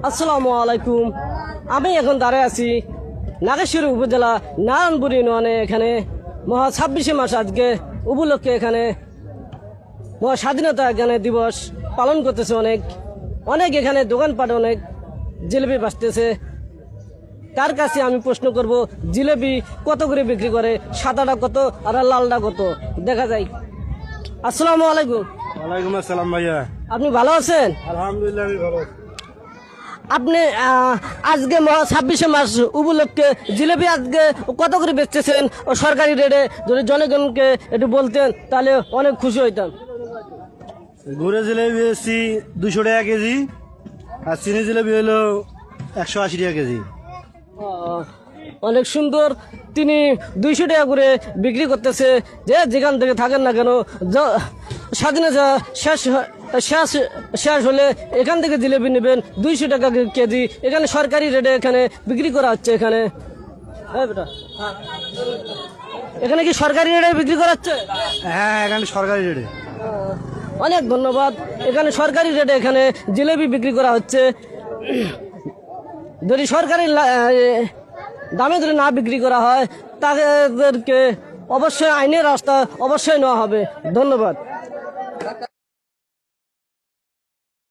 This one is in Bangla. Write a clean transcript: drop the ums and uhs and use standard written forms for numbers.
আসসালামু আলাইকুম। আমি এখন দাঁড়ায় আছি নাগেশ্বরী উপজেলা নারায়ণপুর ইউনিয়নে। এখানে মহা 26শে মাস আজকে উপলক্ষে এখানে মহা স্বাধীনতা এখানে দিবস পালন করতেছে। অনেক অনেক এখানে দোকানপাট অনেক জিলেপি বাঁচতেছে। তার কাছে আমি প্রশ্ন করব, জিলেপি কত করে বিক্রি করে? সাদাটা কত আর লালটা কত? দেখা যায়। আসসালামু আলাইকুম। ওয়ালাইকুম আসসালাম ভাইয়া। আপনি ভালো আছেন? আলহামদুলিল্লাহ আমি ভালো আছি। আপনি আজকে 26শে মার্চ উপলক্ষে জিলেপি আজকে কত করে বেচতেছেন ও সরকারি রেটে? যদি জনগণকে একটু বলতেন তাহলে অনেক খুশি হইতাম। গুড়ে জিলেবি বেশি 200 টাকা কেজি, আর চিনি জিলেবি হলো 180 টাকা কেজি। অনেক সুন্দর। তিনি 200 টাকা করে বিক্রি করতেছে। যে যেখান থেকে থাকেন না কেন, স্বাধীনতা শেষ শেষ শেষ হলে এখান থেকে জিলেপি নেবেন 200 টাকা কেজি। এখানে সরকারি রেটে এখানে বিক্রি করা হচ্ছে। এখানে বেটা, এখানে কি সরকারি রেটে বিক্রি করা হচ্ছে? হ্যাঁ, এখানে সরকারি রেটে। অনেক ধন্যবাদ। এখানে সরকারি রেটে এখানে জিলেপি বিক্রি করা হচ্ছে। যদি সরকারি দামে যদি না বিক্রি করা হয় তাদেরকে অবশ্যই আইনের রাস্তা অবশ্যই নেওয়া হবে। ধন্যবাদ।